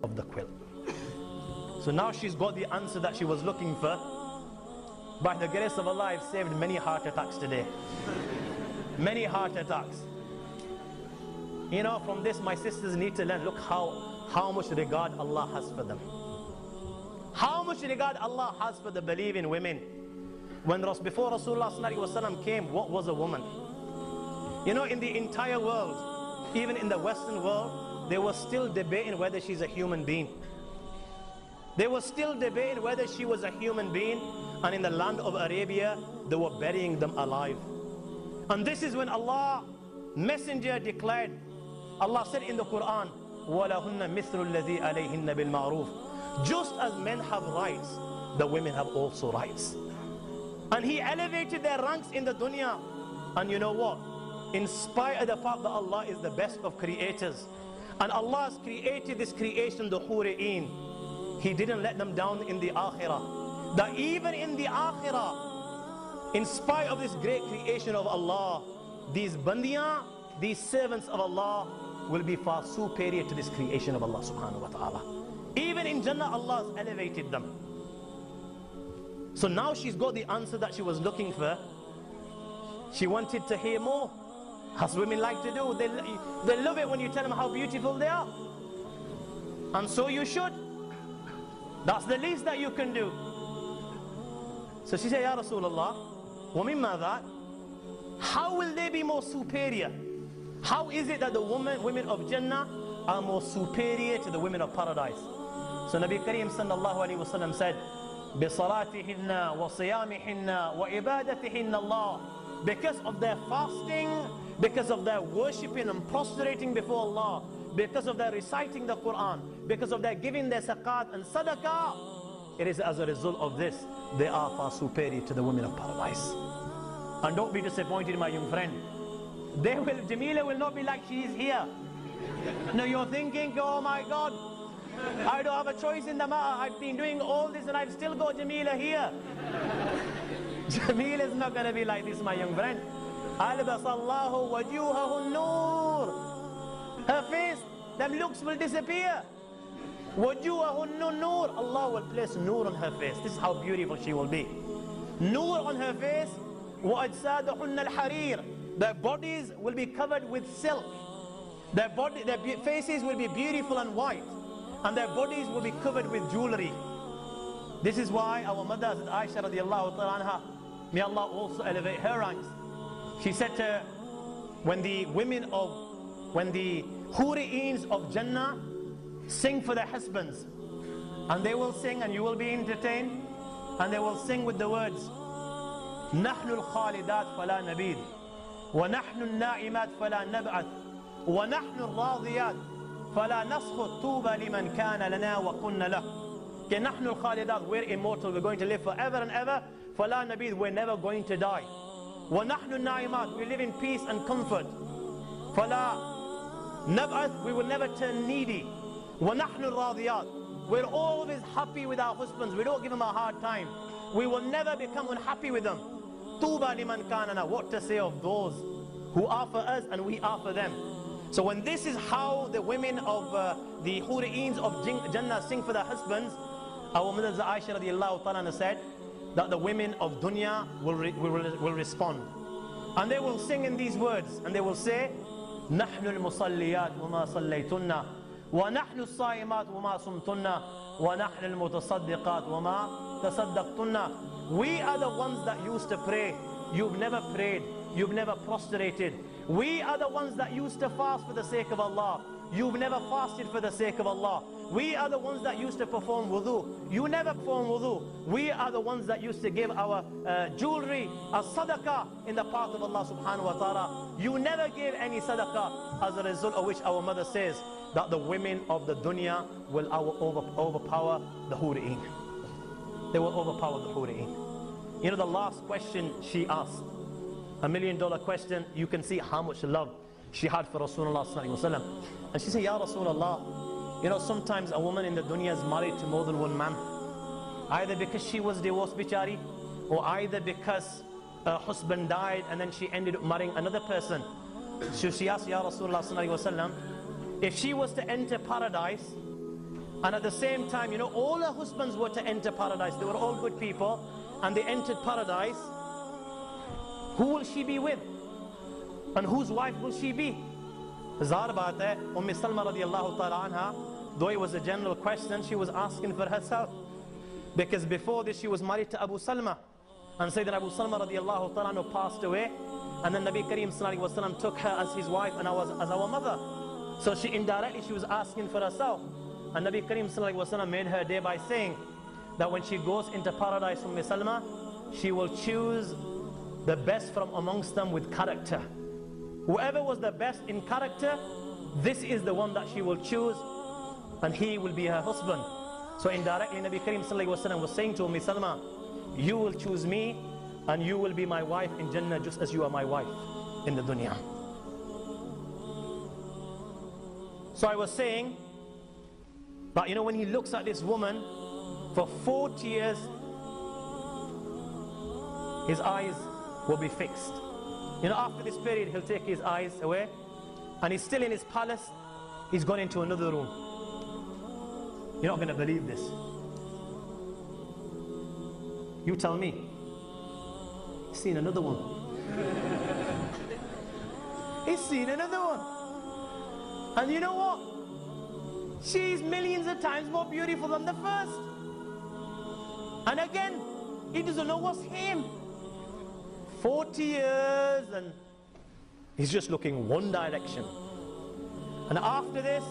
of the quilt. So now she's got the answer that she was looking for. By the grace of Allah, I've saved many heart attacks today. Many heart attacks. You know, from this my sisters need to learn, look how much regard Allah has for them. How much regard Allah has for the believing women. Before Rasulullah ﷺ came, what was a woman? You know, in the entire world, even in the Western world, they were still debating whether she's a human being. They were still debating whether she was a human being, and in the land of Arabia, they were burying them alive. And this is when Allah, Messenger declared, Allah said in the Quran, وَلَهُنَّ مِثْلُ الَّذِي عَلَيْهِنَّ بِالْمَعْرُوفِ. Just as men have rights, the women have also rights. And He elevated their ranks in the dunya. And you know what? In spite of the fact that Allah is the best of creators, and Allah has created this creation, the Hura'een, He didn't let them down in the Akhirah. That even in the Akhirah, in spite of this great creation of Allah, these bandiyan, these servants of Allah, will be far superior to this creation of Allah subhanahu wa ta'ala. Even in Jannah, Allah has elevated them. So now she's got the answer that she was looking for. She wanted to hear more, as women like to do. They love it when you tell them how beautiful they are. And so you should. That's the least that you can do. So she said, Ya Rasulullah, وَمِمَّا ذَا, how will they be more superior? How is it that the women of Jannah are more superior to the women of paradise? So Nabi Kareem sallallahu alaihi wasallam said, بِصَلَاتِهِنَّ وَصِيَامِهِنَّ وَإِبَادَتِهِنَّ اللَّهِ. Because of their fasting, because of their worshipping and prostrating before Allah, because of their reciting the Quran, because of their giving their zakat and sadaqah, it is as a result of this, they are far superior to the women of paradise. And don't be disappointed, my young friend. Jamila will not be like she is here. No, you're thinking, oh my God, I don't have a choice in the matter. I've been doing all this and I've still got Jamila here. Jamila is not going to be like this, my young friend. Albasallahu wajuhahu nur. Her face, them looks will disappear. Wajuhahu nur. Allah will place nur on her face. This is how beautiful she will be. Nur on her face. Wa ajsadahunna al-harir. Their bodies will be covered with silk. Their faces will be beautiful and white. And their bodies will be covered with jewelry. This is why our mother Aisha radiallahu ta'ala anha, may Allah also elevate her ranks. She said to, when the Hura'eens of Jannah sing for their husbands, and they will sing and you will be entertained, and they will sing with the words, نحن الخالدات فلا نبيد ونحن النائمات فلا نبعث ونحن الراضيات فلا نسخط طوبى لمن كان لنا وقلنا له. Okay, نحن الخالدات, we're immortal, we're going to live forever and ever. فلا نبيد, we're never going to die. ونحن النائمات, we live in peace and comfort. فلا نبعث, we will never turn needy. ونحن الراضيات, we're always happy with our husbands, we don't give them a hard time. We will never become unhappy with them. طوبى لمن كان لنا, what to say of those who are for us and we are for them. So when this is how the women of the Hura'eens of Jannah sing for their husbands, our mother Aisha radiallahu ta'ala said that the women of dunya will respond. And they will sing in these words, and they will say, نحن المصليات وما صليتن ونحن الصائمات وما صمتن ونحن المتصدقات وما تصدقتن. We are the ones that used to pray. You've never prayed. You've never prostrated. We are the ones that used to fast for the sake of Allah. You've never fasted for the sake of Allah. We are the ones that used to perform wudu. You never perform wudu. We are the ones that used to give our jewelry as sadaqah in the path of Allah subhanahu wa ta'ala. You never gave any sadaqah, as a result of which our mother says that the women of the dunya will overpower the Hura'een. They will overpower the Hura'een. You know, the last question she asked, $1 million question, you can see how much love she had for Rasulullah sallallahu alaihi wasallam. And she said, Ya Rasulullah, you know, sometimes a woman in the dunya is married to more than one man, either because she was divorced bichari, or either because her husband died and then she ended up marrying another person. So she asked, Ya Rasulullah sallallahu alaihi wasallam, if she was to enter paradise And at the same time, you know, all her husbands were to enter paradise. They were all good people, and they entered paradise. Who will she be with? And whose wife will she be? Zahar baat hai, Salma radiallahu ta'ala anha, though it was a general question, she was asking for herself. Because before this she was married to Abu Salma. And Sayyidina Abu Salma radiallahu ta'ala anhu passed away. And then Nabi Kareem sallallahu alayhi wa sallam took her as his wife and as our mother. So she indirectly she was asking for herself. And Nabi Kareem sallallahu alayhi wa sallam made her day by saying that when she goes into paradise from Salma, she will choose the best from amongst them with character. Whoever was the best in character, this is the one that she will choose, and he will be her husband. So indirectly Nabi Kareem sallallahu alayhi wa sallam was saying to Salma, you will choose me and you will be my wife in Jannah just as you are my wife in the dunya. So I was saying that, you know, when he looks at this woman for 40 years, his eyes will be fixed. You know, after this period he'll take his eyes away, and he's still in his palace. He's gone into another room. You're not going to believe this. You tell me. He's seen another one. He's seen another one. And you know what? She's millions of times more beautiful than the first. And again, he doesn't know what's him. 40 years and he's just looking one direction. And after this,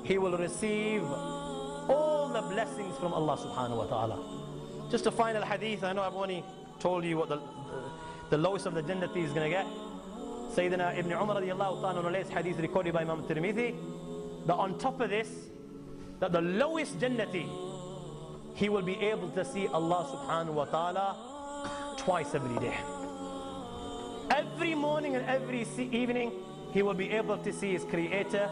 he will receive all the blessings from Allah subhanahu wa ta'ala. Just a final hadith. I know I've only told you what the lowest of the Jannati is going to get. Sayyidina Ibn Umar radiallahu ta'ala anhu, hadith recorded by Imam Tirmidhi, that on top of this, that the lowest Jannati, he will be able to see Allah subhanahu wa ta'ala twice every day. Every morning and every evening, he will be able to see his Creator,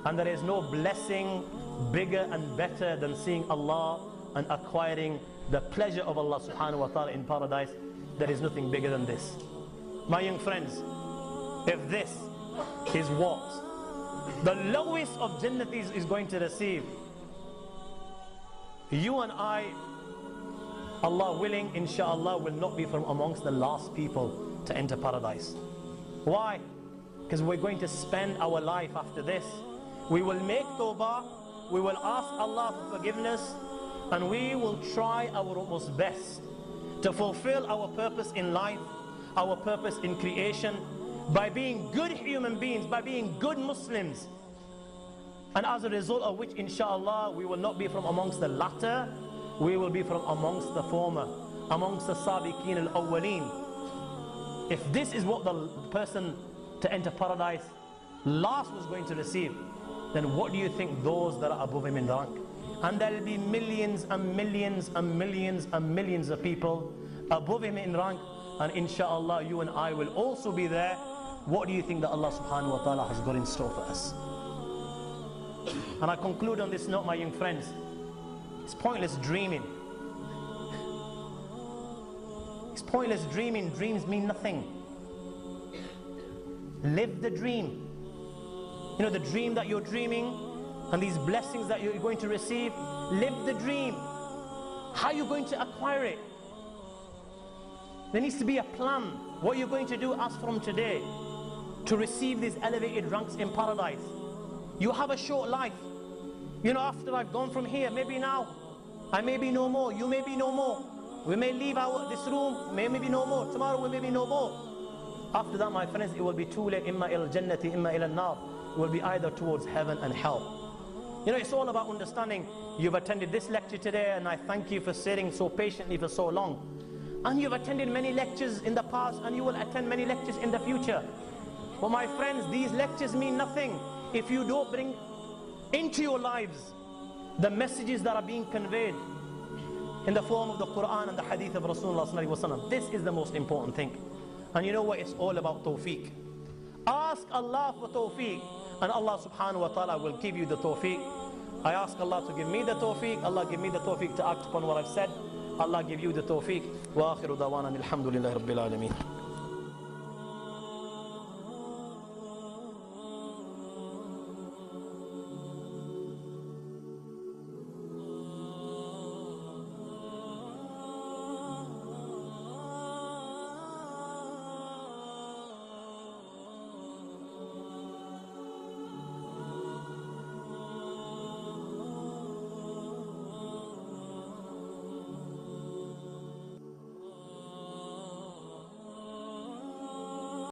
and there is no blessing bigger and better than seeing Allah and acquiring the pleasure of Allah subhanahu wa ta'ala in paradise. There is nothing bigger than this. My young friends, if this is what the lowest of Jannatis is going to receive, you and I, Allah willing, inshallah, will not be from amongst the last people to enter paradise. Why? Because we're going to spend our life after this. We will make tawbah, we will ask Allah for forgiveness, and we will try our utmost best to fulfill our purpose in life, our purpose in creation, by being good human beings, by being good Muslims. And as a result of which, inshallah, we will not be from amongst the latter, we will be from amongst the former, amongst the sabiqeen al-awwaleen. If this is what the person to enter paradise last was going to receive, then what do you think those that are above him in rank? And there will be millions and millions and millions and millions of people above him in rank, and inshallah you and I will also be there. What do you think that Allah subhanahu wa ta'ala has got in store for us? And I conclude on this note, my young friends, it's pointless dreaming. It's pointless dreaming. Dreams mean nothing. Live the dream. You know, the dream that you're dreaming and these blessings that you're going to receive, live the dream. How are you going to acquire it? There needs to be a plan. What you're going to do as from today to receive these elevated ranks in paradise. You have a short life. You know, after I've gone from here, maybe now, I may be no more, you may be no more. We may leave this room, maybe no more. Tomorrow we may be no more. After that, my friends, it will be too late. Imma ila al-jannati, imma ila al-nar. It will be either towards heaven and hell. You know, it's all about understanding. You've attended this lecture today, and I thank you for sitting so patiently for so long. And you've attended many lectures in the past, and you will attend many lectures in the future. But my friends, these lectures mean nothing if you don't bring into your lives the messages that are being conveyed in the form of the Quran and the Hadith of Rasulullah sallallahu alaihi wasallam. This is the most important thing. And you know what? It's all about tawfiq. Ask Allah for tawfiq, and Allah subhanahu wa ta'ala will give you the tawfiq. I ask Allah to give me the tawfiq. Allah give me the tawfiq to act upon what I've said. Allah give you the tawfiq. Wa akhiru dawana alhamdulillahi rabbil alameen.